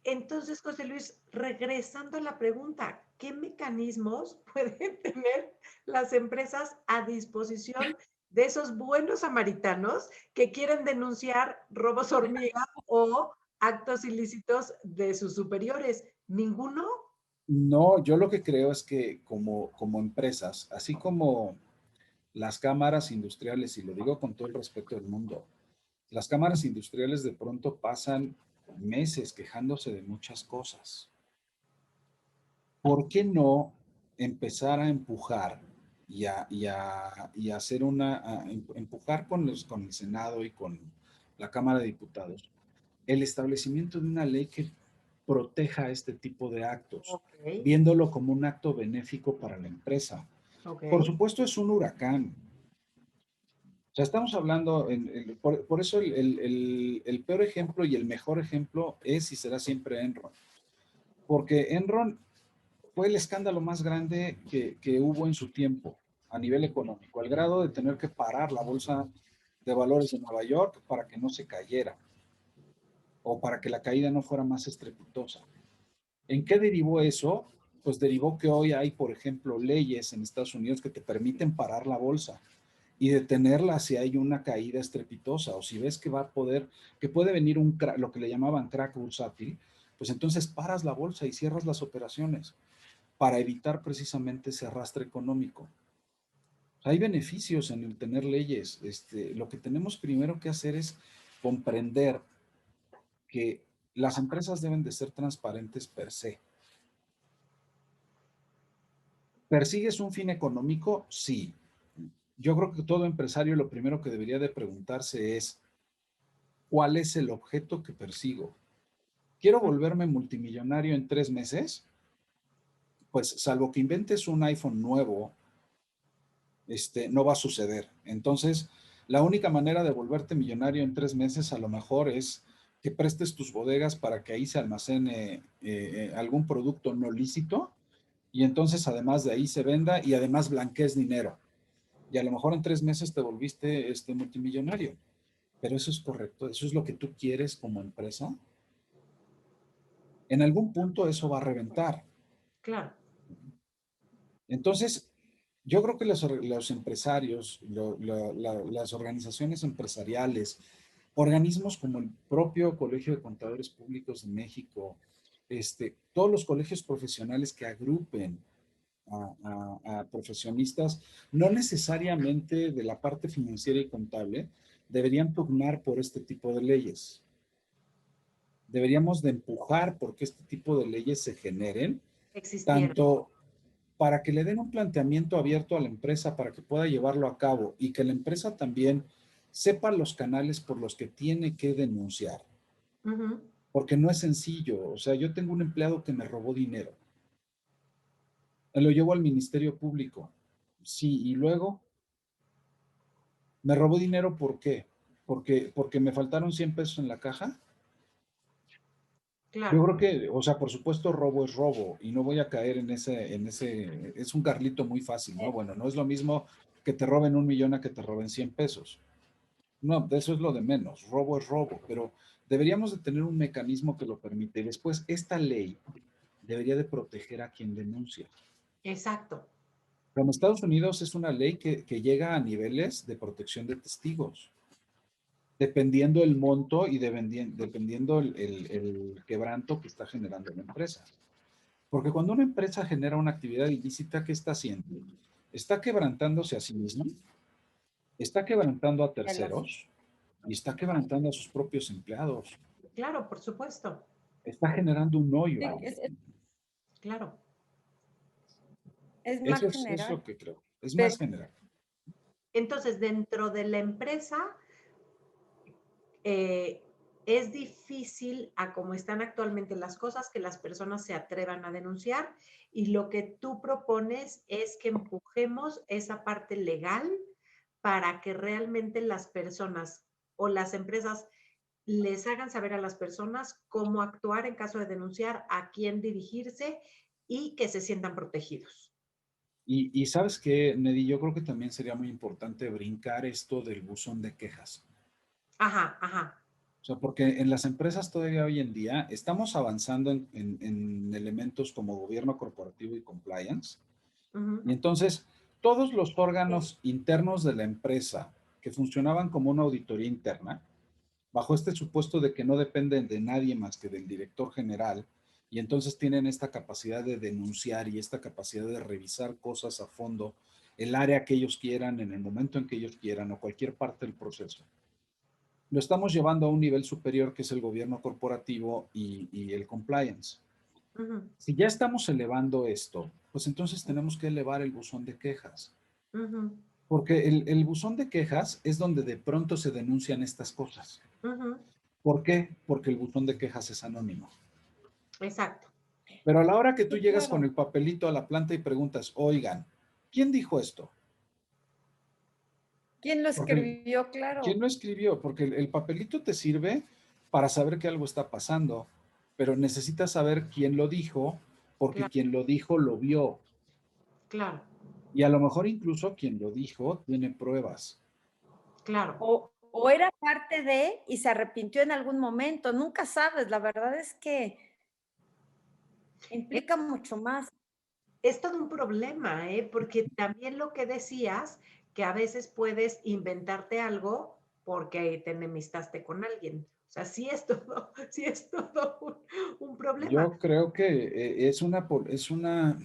Entonces, José Luis, regresando a la pregunta, ¿qué mecanismos pueden tener las empresas a disposición de esos buenos samaritanos que quieren denunciar robos hormiga o actos ilícitos de sus superiores? ¿Ninguno? No, yo lo que creo es que como empresas, así como las cámaras industriales, y lo digo con todo el respeto del mundo, las cámaras industriales de pronto pasan meses quejándose de muchas cosas. ¿Por qué no empezar a empujar y hacer empujar con el Senado y con la Cámara de Diputados el establecimiento de una ley que proteja este tipo de actos, Ok, viéndolo como un acto benéfico para la empresa? ok. Por supuesto, es un huracán. O sea, estamos hablando, por eso el peor ejemplo y el mejor ejemplo es y será siempre Enron. Porque Enron fue el escándalo más grande que hubo en su tiempo a nivel económico, al grado de tener que parar la bolsa de valores de Nueva York para que no se cayera o para que la caída no fuera más estrepitosa. ¿En qué derivó eso? Pues derivó que hoy hay, por ejemplo, leyes en Estados Unidos que te permiten parar la bolsa y detenerla si hay una caída estrepitosa o si ves que va a poder, que puede venir un crack, lo que le llamaban crack bursátil, pues entonces paras la bolsa y cierras las operaciones para evitar precisamente ese arrastre económico. Hay beneficios en el tener leyes. Lo que tenemos primero que hacer es comprender que las empresas deben de ser transparentes per se. ¿Persigues un fin económico? Sí. Yo creo que todo empresario lo primero que debería de preguntarse es, ¿cuál es el objeto que persigo? ¿Quiero volverme multimillonario en 3 meses? Pues salvo que inventes un iPhone nuevo, no va a suceder. Entonces, la única manera de volverte millonario en 3 meses a lo mejor es que prestes tus bodegas para que ahí se almacene algún producto no lícito y entonces además de ahí se venda y además blanquees dinero. Y a lo mejor en 3 meses te volviste multimillonario. Pero eso es correcto, eso es lo que tú quieres como empresa. En algún punto eso va a reventar. Claro. Entonces, yo creo que los empresarios, las organizaciones empresariales, organismos como el propio Colegio de Contadores Públicos de México, todos los colegios profesionales que agrupen a profesionistas, no necesariamente de la parte financiera y contable, deberían pugnar por este tipo de leyes. Deberíamos de empujar porque este tipo de leyes se generen, Existieron. tanto para que le den un planteamiento abierto a la empresa para que pueda llevarlo a cabo y que la empresa también sepa los canales por los que tiene que denunciar. Ujú. Porque no es sencillo. O sea, yo tengo un empleado que me robó dinero. Lo llevo al Ministerio Público. Sí, y luego me robó dinero, ¿por qué? Porque me faltaron 100 pesos en la caja. Yo Claro. creo que, o sea, por supuesto, robo es robo y no voy a caer es un carlito muy fácil, ¿no? Bueno, no es lo mismo que te roben 1 millón a que te roben 100 pesos. No, eso es lo de menos, robo es robo, pero deberíamos de tener un mecanismo que lo permite. Y después, esta ley debería de proteger a quien denuncia. Exacto. Como Estados Unidos es una ley que llega a niveles de protección de testigos. dependiendo el monto y dependiendo el quebranto que está generando la empresa. Porque cuando una empresa genera una actividad ilícita, ¿qué está haciendo? Está quebrantándose a sí misma, está quebrantando a de los- terceros y está quebrantando a sus propios empleados. Claro, por supuesto. Está generando un hoyo sí, ahí. Claro. es más Eso es general. lo que creo. Es más Pero general. Entonces, dentro de la empresa, eh, es difícil a cómo están actualmente las cosas que las personas se atrevan a denunciar y lo que tú propones es que empujemos esa parte legal para que realmente las personas o las empresas les hagan saber a las personas cómo actuar en caso de denunciar, a quién dirigirse y que se sientan protegidos. Y sabes qué, Neddy, yo creo que también sería muy importante brincar esto del buzón de quejas. Ajá, ajá. O sea, porque en las empresas todavía hoy en día estamos avanzando en elementos como gobierno corporativo y compliance. Uh-huh. Y entonces, todos los órganos internos de la empresa que funcionaban como una auditoría interna, bajo este supuesto de que no dependen de nadie más que del director general, y entonces tienen esta capacidad de denunciar y esta capacidad de revisar cosas a fondo, el área que ellos quieran, en el momento en que ellos quieran o cualquier parte del proceso. Lo estamos llevando a un nivel superior que es el gobierno corporativo y el compliance. Uh-huh. Si ya estamos elevando esto, pues entonces tenemos que elevar el buzón de quejas. Uh-huh. Porque el buzón de quejas es donde de pronto se denuncian estas cosas. Uh-huh. ¿Por qué? Porque el buzón de quejas es anónimo. Exacto. Pero a la hora que tú sí, llegas con claro. el papelito a la planta y preguntas, oigan, ¿quién dijo esto? ¿Quién lo Porque, escribió? ¿quién Claro. lo escribió? Porque el papelito te sirve para saber que algo está pasando, pero necesitas saber quién lo dijo, porque Claro, quien lo dijo lo vio. claro, Y a lo mejor incluso quien lo dijo tiene pruebas. claro. O era parte de y se arrepintió en algún momento. Nunca sabes. La verdad es que Es, implica mucho más. es todo un problema, ¿eh? Porque también lo que decías, que a veces puedes inventarte algo porque te enemistaste con alguien. O sea, sí es todo un problema. Yo creo que es una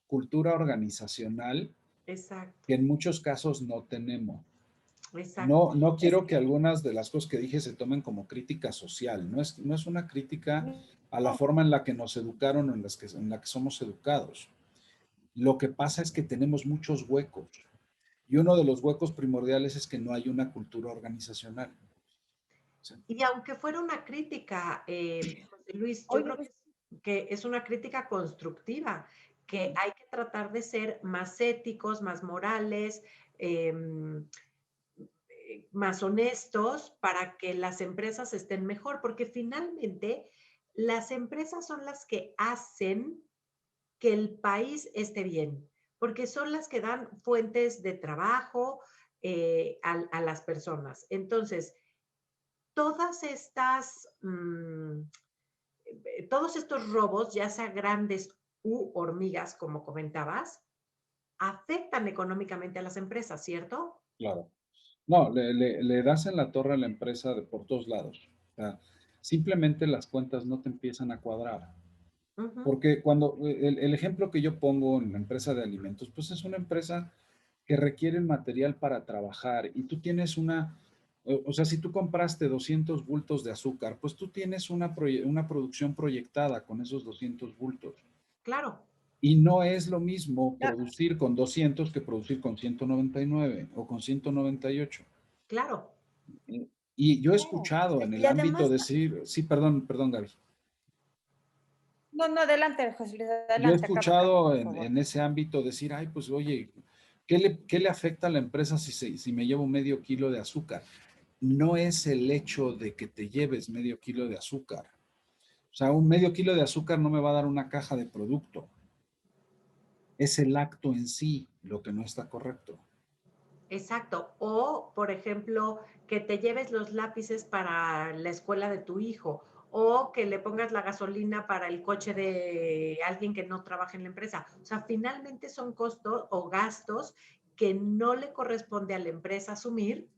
cultura organizacional Exacto, que en muchos casos no tenemos. exacto. No Es quiero que que algunas de las cosas que dije se tomen como crítica social. No es una crítica a la no, forma en la que nos educaron o en la que somos educados. Lo que pasa es que tenemos muchos huecos. Y uno de los huecos primordiales es que no hay una cultura organizacional. Sí. Y aunque fuera una crítica, José Luis, yo oye, creo que es una crítica constructiva, que hay que tratar de ser más éticos, más morales, más honestos para que las empresas estén mejor, porque finalmente las empresas son las que hacen que el país esté bien, porque son las que dan fuentes de trabajo a las personas. Entonces, todas estas, todos estos robos, ya sea grandes u hormigas, como comentabas, afectan económicamente a las empresas, ¿cierto? Claro. No, le das en la torre a la empresa por todos lados. O sea, simplemente las cuentas no te empiezan a cuadrar. Uh-huh. Porque cuando el ejemplo que yo pongo en la empresa de alimentos, pues es una empresa que requiere el material para trabajar y tú tienes o sea, si tú compraste 200 bultos de azúcar, pues tú tienes una producción proyectada con esos 200 bultos. Claro, Y no es lo mismo ya, producir con 200 que producir con 199 o con 198. claro. Y yo he no. escuchado en el Y ámbito además, decir, sí, perdón, Gaby. no, no, adelante, José Luis, Yo he adelante, acaba, escuchado por favor. en ese ámbito decir, ay, pues oye, qué le afecta a la empresa si me llevo medio kilo de azúcar? No es el hecho de que te lleves medio kilo de azúcar. O sea, un medio kilo de azúcar no me va a dar una caja de producto. Es el acto en sí lo que no está correcto. Exacto. O, por ejemplo, que te lleves los lápices para la escuela de tu hijo o que le pongas la gasolina para el coche de alguien que no trabaja en la empresa. O sea, finalmente son costos o gastos que no le corresponde a la empresa asumir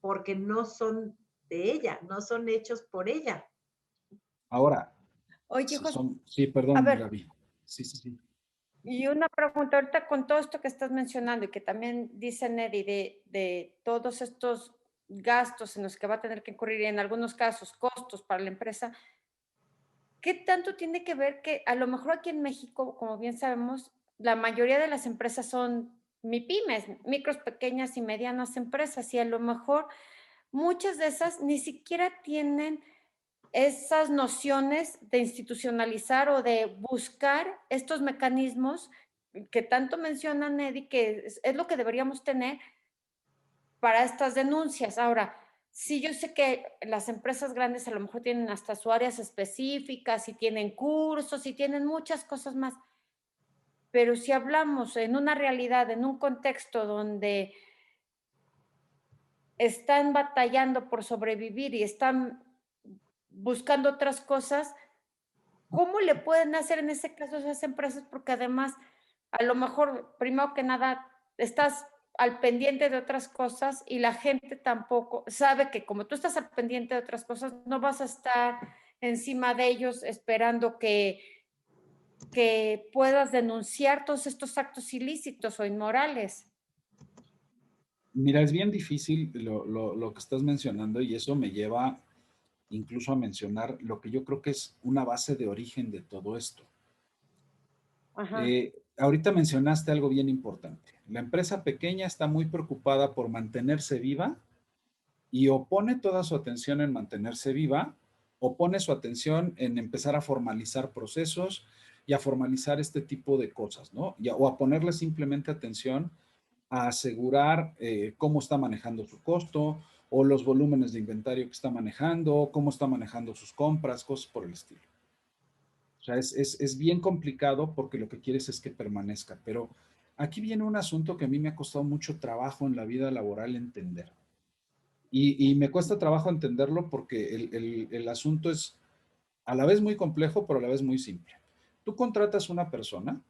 porque no son de ella, no son hechos por ella. Ahora, Oye, José, sí, a perdón, ver, Gaby. Sí, sí, sí. y una pregunta ahorita con todo esto que estás mencionando y que también dice Neddy de todos estos gastos en los que va a tener que incurrir y en algunos casos costos para la empresa, ¿qué tanto tiene que ver que a lo mejor aquí en México, como bien sabemos, la mayoría de las empresas son MIPYMES, micros, pequeñas y medianas empresas, y a lo mejor muchas de esas ni siquiera tienen esas nociones de institucionalizar o de buscar estos mecanismos que tanto menciona Neddy, que es lo que deberíamos tener para estas denuncias. Ahora, sí, yo sé que las empresas grandes a lo mejor tienen hasta sus áreas específicas y tienen cursos y tienen muchas cosas más, pero si hablamos en una realidad, en un contexto donde están batallando por sobrevivir y están buscando otras cosas, ¿cómo le pueden hacer en ese caso a esas empresas? Porque además, a lo mejor, primero que nada, estás al pendiente de otras cosas y la gente tampoco sabe que como tú estás al pendiente de otras cosas, no vas a estar encima de ellos esperando que puedas denunciar todos estos actos ilícitos o inmorales. Mira, es bien difícil lo que estás mencionando y eso me lleva incluso a mencionar lo que yo creo que es una base de origen de todo esto. Ajá. Ahorita mencionaste algo bien importante. La empresa pequeña está muy preocupada por mantenerse viva y o pone toda su atención en mantenerse viva o pone su atención en empezar a formalizar procesos y a formalizar este tipo de cosas, ¿no? O a ponerle simplemente atención a asegurar cómo está manejando su costo o los volúmenes de inventario que está manejando, cómo está manejando sus compras, cosas por el estilo. O sea, es bien complicado porque lo que quieres es que permanezca. Pero aquí viene un asunto que a mí me ha costado mucho trabajo en la vida laboral entender. Y me cuesta trabajo entenderlo porque el asunto es a la vez muy complejo, pero a la vez muy simple. Tú contratas una persona,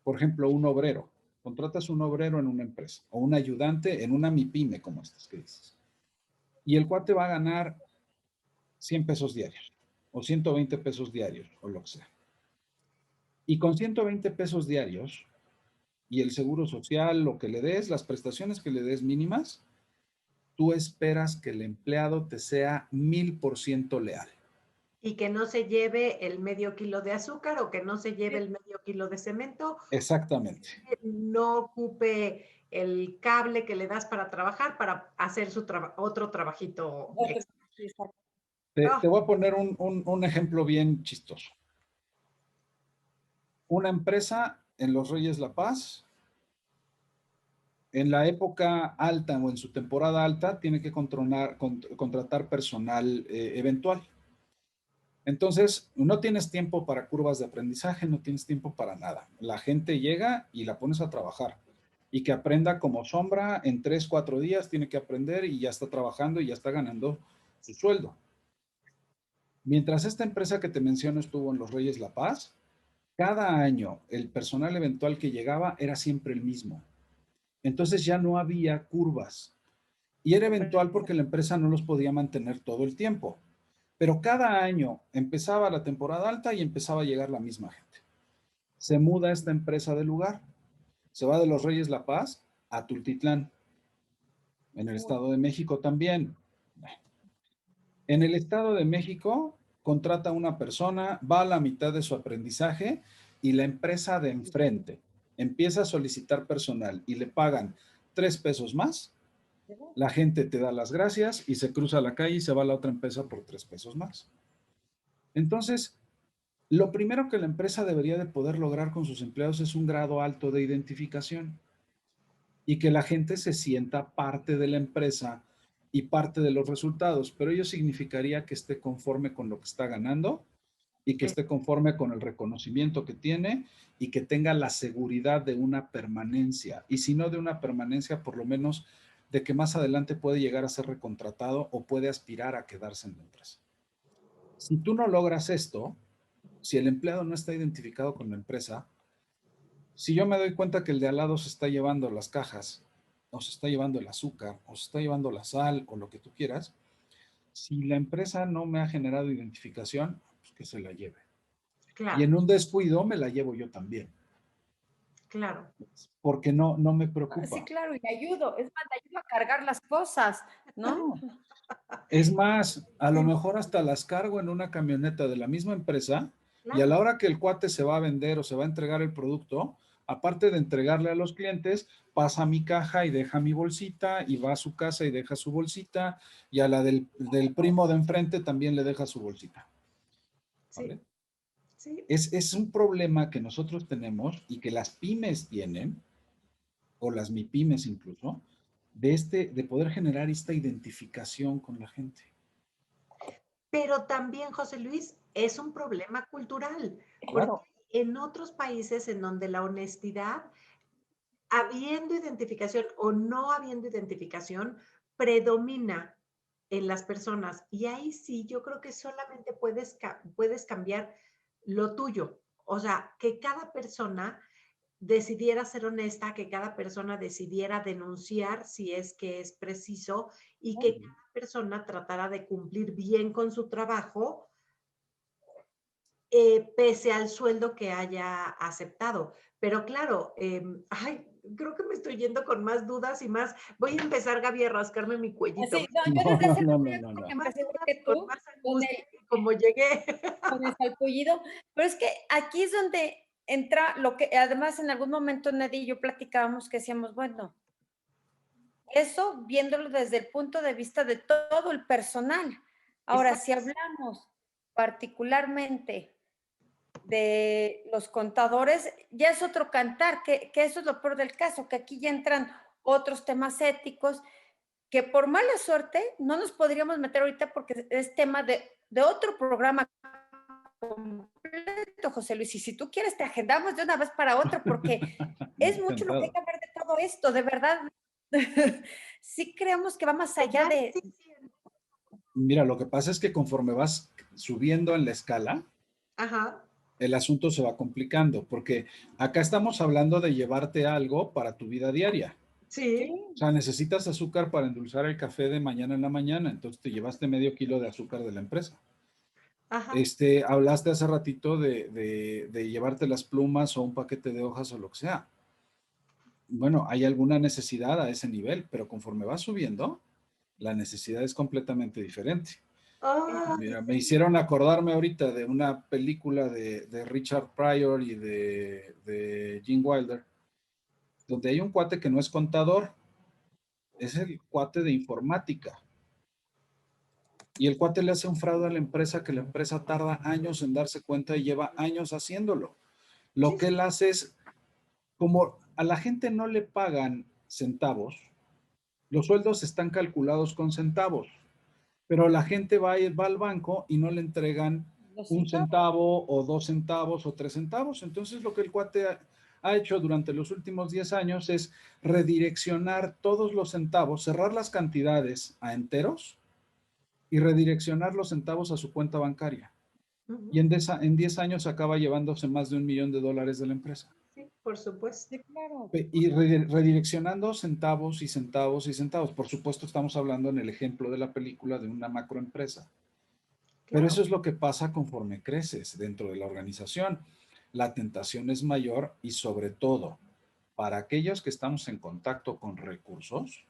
por ejemplo, un obrero. Contratas un obrero en una empresa o un ayudante en una MIPYME como estas que dices. Y el cuate va a ganar 100 pesos diarios o 120 pesos diarios o lo que sea. Y con 120 pesos diarios y el seguro social, lo que le des, las prestaciones que le des mínimas, tú esperas que el empleado te sea 1000% leal. Y que no se lleve el medio kilo de azúcar o que no se lleve el medio kilo de cemento, Exactamente. no ocupe el cable que le das para trabajar para hacer su otro trabajito extra. Te Oh, voy a poner un ejemplo bien chistoso. Una empresa en Los Reyes La Paz, en la época alta o en su temporada alta, tiene que contratar personal eventual. Entonces, no tienes tiempo para curvas de aprendizaje, no tienes tiempo para nada. La gente llega y la pones a trabajar. Y que aprenda como sombra, en 3, 4 días tiene que aprender y ya está trabajando y ya está ganando su sueldo. Mientras esta empresa que te menciono estuvo en Los Reyes La Paz, cada año el personal eventual que llegaba era siempre el mismo. Entonces ya no había curvas. Y era eventual porque la empresa no los podía mantener todo el tiempo. Pero cada año empezaba la temporada alta y empezaba a llegar la misma gente. Se muda esta empresa de lugar. Se va de Los Reyes La Paz a Tultitlán, en el Estado de México también. En el Estado de México contrata a una persona, va a la mitad de su aprendizaje y la empresa de enfrente empieza a solicitar personal y le pagan 3 pesos más. La gente te da las gracias y se cruza la calle y se va a la otra empresa por 3 pesos más. Entonces, lo primero que la empresa debería de poder lograr con sus empleados es un grado alto de identificación y que la gente se sienta parte de la empresa y parte de los resultados, pero ello significaría que esté conforme con lo que está ganando y que esté conforme con el reconocimiento que tiene y que tenga la seguridad de una permanencia, y si no de una permanencia, por lo menos de que más adelante puede llegar a ser recontratado o puede aspirar a quedarse en la empresa. Si tú no logras esto, si el empleado no está identificado con la empresa, si yo me doy cuenta que el de al lado se está llevando las cajas o se está llevando el azúcar, o se está llevando la sal, o lo que tú quieras, si la empresa no me ha generado identificación, pues que se la lleve. Y en Claro, un descuido me la llevo yo también, claro. porque no me Sí, preocupa. claro, y le ayudo, es más, le ayudo a cargar las cosas, ¿no? Claro. Es más, a lo Sí, mejor hasta las cargo en una camioneta de la misma empresa y a la claro. hora que el cuate se va a vender o se va a entregar el producto, aparte de entregarle a los clientes, pasa a mi caja y deja mi bolsita y va a su casa y deja su bolsita y a la del primo de enfrente también le deja su bolsita. Sí, ¿Vale? sí. Es un problema que nosotros tenemos y que las pymes tienen, o las MIPYMES incluso, de poder generar esta identificación con la gente. Pero también, José Luis, es un problema cultural, porque Claro. en otros países en donde la honestidad, habiendo identificación o no habiendo identificación, predomina en las personas. Y ahí sí, yo creo que solamente puedes cambiar lo tuyo. O sea, que cada persona decidiera ser honesta, que cada persona decidiera denunciar si es que es preciso y que cada persona tratara de cumplir bien con su trabajo, pese al sueldo que haya aceptado. Pero claro, ay, creo que me estoy yendo con más dudas y más. Voy a empezar, Gaby, a rascarme mi cuellito. Así, no, yo No, desde no, hace no, rato no, ya no, como que no. Más empecé igual dudas que y con tú, más angustia y como llegué. con el salpullido, pero es que aquí es donde entra lo que, además en algún momento Neddy y yo platicábamos que decíamos, bueno, eso viéndolo desde el punto de vista de todo el personal. Ahora, si Exacto. hablamos particularmente de los contadores, ya es otro cantar, que eso es lo peor del caso, que aquí ya entran otros temas éticos que por mala suerte no nos podríamos meter ahorita porque es tema de otro programa completo, José Luis. Y si tú quieres, te agendamos de una vez para otro, porque es mucho lo que hay Encantado. que hablar de todo esto, de verdad. Sí creemos que va más allá Ya de... sí, sí. Mira, lo que pasa es que conforme vas subiendo en la escala, Ajá. el asunto se va complicando, porque acá estamos hablando de llevarte algo para tu vida diaria. Sí, Sí. O sea, necesitas azúcar para endulzar el café de mañana en la mañana, entonces te llevaste medio kilo de azúcar de la empresa. Ajá. Hablaste hace ratito de llevarte las plumas o un paquete de hojas o lo que sea. Bueno, hay alguna necesidad a ese nivel, pero conforme vas subiendo, la necesidad es completamente diferente. Ay, Mira, me sí. hicieron acordarme ahorita de una película de Richard Pryor y de Gene Wilder, donde hay un cuate que no es contador, es el cuate de informática. Y el cuate le hace un fraude a la empresa que la empresa tarda años en darse cuenta y lleva años haciéndolo. Lo Sí, que sí. él hace es, como a la gente no le pagan centavos, los sueldos están calculados con centavos, pero la gente va al banco y no le entregan Los un centavos. centavo o 2 centavos o 3 centavos. Entonces lo que el cuate ha hecho durante los últimos 10 años es redireccionar todos los centavos, cerrar las cantidades a enteros y redireccionar los centavos a su cuenta bancaria. Y Ujú. en 10 años acaba llevándose más de $1,000,000 de la empresa. Sí, por supuesto. Sí, claro. Y redireccionando centavos y centavos y centavos. Por supuesto, estamos hablando en el ejemplo de la película de una macroempresa. Pero eso Claro. es lo que pasa conforme creces dentro de la organización. La tentación es mayor y sobre todo para aquellos que estamos en contacto con recursos,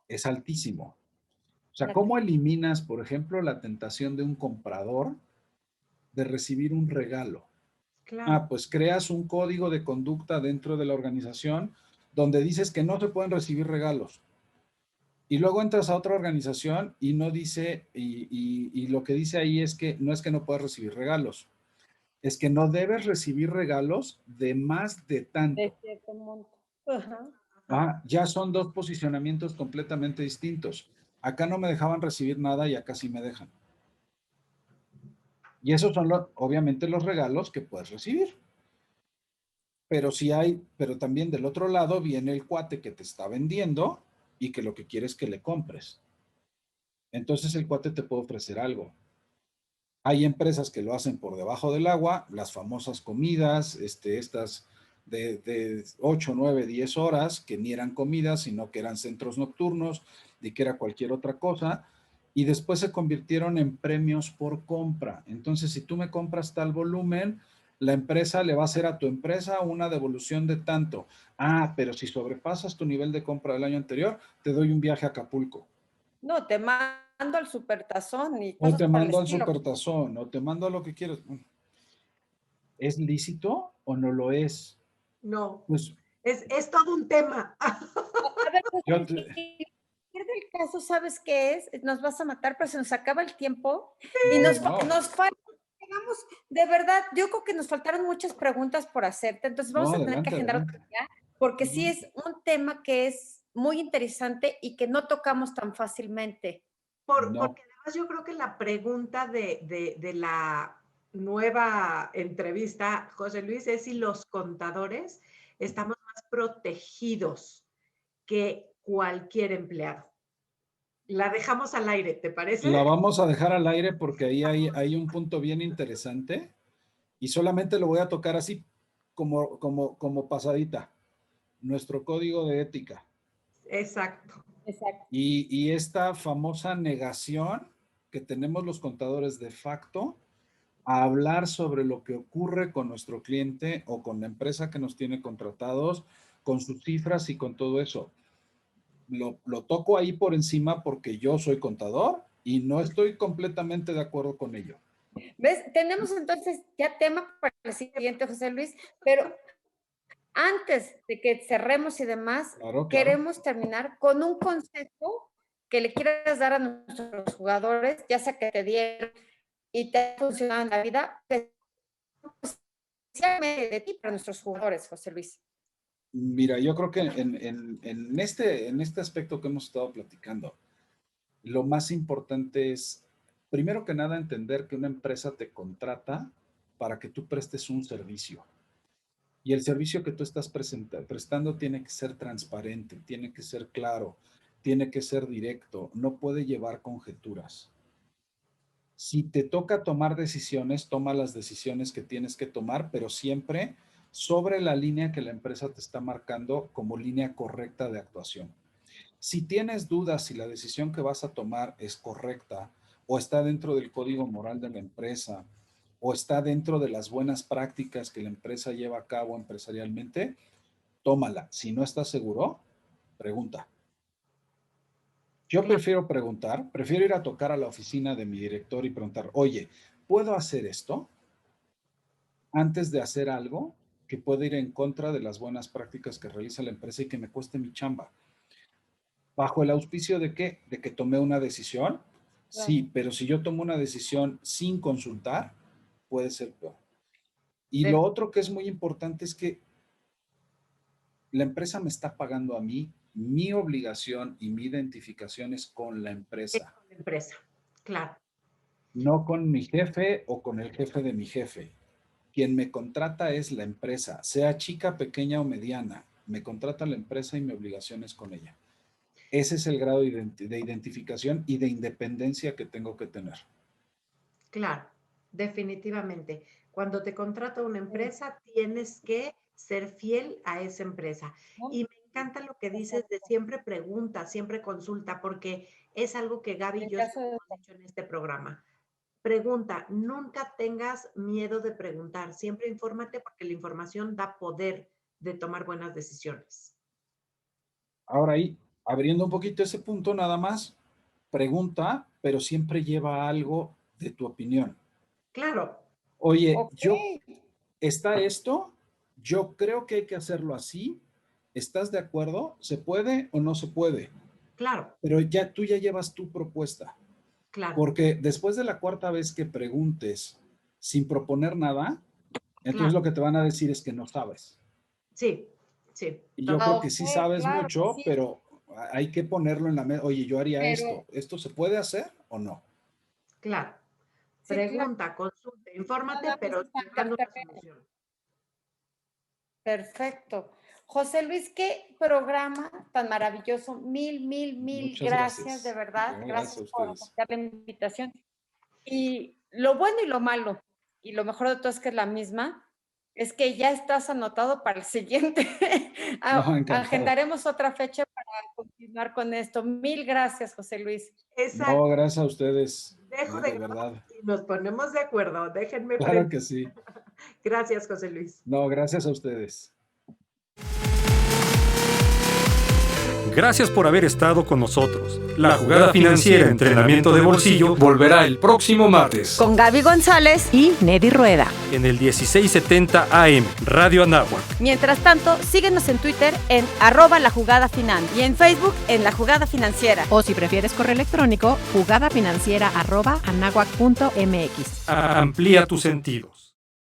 es altísimo. O sea, La ¿cómo eliminas, por ejemplo, la tentación de un comprador de recibir un regalo? Claro. Pues creas un código de conducta dentro de la organización donde dices que no se pueden recibir regalos. Y luego entras a otra organización y no dice, y lo que dice ahí es que no puedas recibir regalos, es que no debes recibir regalos de más de de tanto. cierto monto. Ajá. Ajá. Ya son dos posicionamientos completamente distintos. Acá no me dejaban recibir nada y acá sí me dejan. Y esos son obviamente los regalos que puedes recibir. Pero sí pero también del otro lado viene el cuate que te está vendiendo y que lo que quiere es que le compres. Entonces el cuate te puede ofrecer algo. Hay empresas que lo hacen por debajo del agua, las famosas comidas, estas de 8, 9, 10 horas, que ni eran comidas, sino que eran centros nocturnos y que era cualquier otra cosa, y después se convirtieron en premios por compra. Entonces, si tú me compras tal volumen, la empresa le va a hacer a tu empresa una devolución de tanto. Ah, pero si sobrepasas tu nivel de compra del año anterior, te doy un viaje a Acapulco. No, te mando al supertazón y O cosas te por el mando al estilo. supertazón, o te mando a lo que quieras. ¿Es lícito o no lo es? No, Pues es todo un tema. A ver, pues, yo en el caso, ¿sabes qué es? Nos vas a matar, pero se nos acaba el tiempo y no, nos falta, digamos, de verdad, yo creo que nos faltaron muchas preguntas por hacerte, entonces no, vamos a tener que adelante, agendar otro adelante. día, porque sí Ujú. es un tema que es muy interesante y que no tocamos tan fácilmente. No, Porque además yo creo que la pregunta de la nueva entrevista, José Luis, es si los contadores estamos más protegidos que cualquier empleado. La dejamos al aire, ¿te la parece? vamos a dejar al aire porque ahí hay un punto bien interesante y solamente lo voy a tocar así como pasadita. Nuestro código de ética Exacto. Exacto. y esta famosa negación que tenemos los contadores de facto a hablar sobre lo que ocurre con nuestro cliente o con la empresa que nos tiene contratados, con sus cifras y con todo eso. Lo toco ahí por encima porque yo soy contador y no estoy completamente de acuerdo con ello. ¿Ves? Tenemos entonces ya tema para el siguiente, José Luis, pero antes de que cerremos y demás, Claro, claro. queremos terminar con un consejo que le quieras dar a nuestros jugadores, ya sea que te dieron y te ha funcionado en la vida, especialmente de ti para nuestros jugadores, José Luis. Mira, yo creo que en este aspecto que hemos estado platicando, lo más importante es, primero que nada, entender que una empresa te contrata para que tú prestes un servicio. Y el servicio que tú estás prestando tiene que ser transparente, tiene que ser claro, tiene que ser directo, no puede llevar conjeturas. Si te toca tomar decisiones, toma las decisiones que tienes que tomar, pero siempre sobre la línea que la empresa te está marcando como línea correcta de actuación. Si tienes dudas si la decisión que vas a tomar es correcta o está dentro del código moral de la empresa o está dentro de las buenas prácticas que la empresa lleva a cabo empresarialmente, tómala. Si no estás seguro, pregunta. Yo Claro. prefiero preguntar, prefiero ir a tocar a la oficina de mi director y preguntar, oye, ¿puedo hacer esto antes de hacer algo que pueda ir en contra de las buenas prácticas que realiza la empresa y que me cueste mi chamba? ¿Bajo el auspicio de qué? ¿De que tomé una decisión? Claro. Sí, pero si yo tomo una decisión sin consultar, puede ser peor. Y lo De, otro que es muy importante es que la empresa me está pagando a mí, mi obligación y mi identificación es con la empresa, con la empresa. Claro. no con mi jefe o con el jefe de mi jefe. Quien me contrata es la empresa, sea chica, pequeña o mediana. Me contrata la empresa y mi obligación es con ella. Ese es el grado de identificación y de independencia que tengo que tener. Claro, definitivamente. Cuando te contrata una Sí, empresa, tienes que ser fiel a esa empresa. ¿no? Y me encanta lo que dices de Exacto. siempre pregunta, siempre consulta, porque es algo que Gaby y En yo caso siempre de... hemos dicho en este programa. Pregunta, nunca tengas miedo de preguntar, siempre infórmate porque la información da poder de tomar buenas decisiones. Ahora ahí, abriendo un poquito ese punto nada más, pregunta, pero siempre lleva algo de tu opinión. Claro, Oye, Ok, ¿está esto? Yo creo que hay que hacerlo así. ¿Estás de acuerdo? ¿Se puede o no se puede? claro, Pero ya tú ya llevas tu propuesta. claro, Porque después de la cuarta vez que preguntes sin proponer nada, entonces claro. lo que te van a decir es que no sabes. Sí, sí, Y yo creo que ok, sí sabes claro, mucho, sí, pero hay que ponerlo en la mesa. Oye, yo haría esto. pero ¿Esto se puede hacer o no? claro. sí, claro, Pregunta, consulta, infórmate, nada más pero estar buscando una terreno. solución. Perfecto. José Luis, qué programa tan maravilloso. Mil, mil, mil Muchas gracias, de gracias. verdad. No, gracias Gracias a por ustedes. aceptar la invitación. Y lo bueno y lo malo, y lo mejor de todo es que es la misma, Es que ya estás anotado para el siguiente. No, encantado. Agendaremos otra fecha para continuar con esto. Mil gracias, José Luis. Exacto. No, gracias a ustedes. Dejo de de grabar verdad. y nos ponemos de acuerdo. Déjenme Claro prender. que sí. Gracias, José Luis. No, gracias a ustedes. Gracias por haber estado con nosotros. La Jugada Financiera Entrenamiento de Bolsillo volverá el próximo martes Con Gaby González. Y Nedi Rueda. en el 1670 AM, Radio Anáhuac. Mientras tanto, síguenos en Twitter en @laJugadaFinan y en Facebook en La Jugada Financiera. O si prefieres correo electrónico, jugadafinanciera@anahuac.mx. Amplía tus sentidos.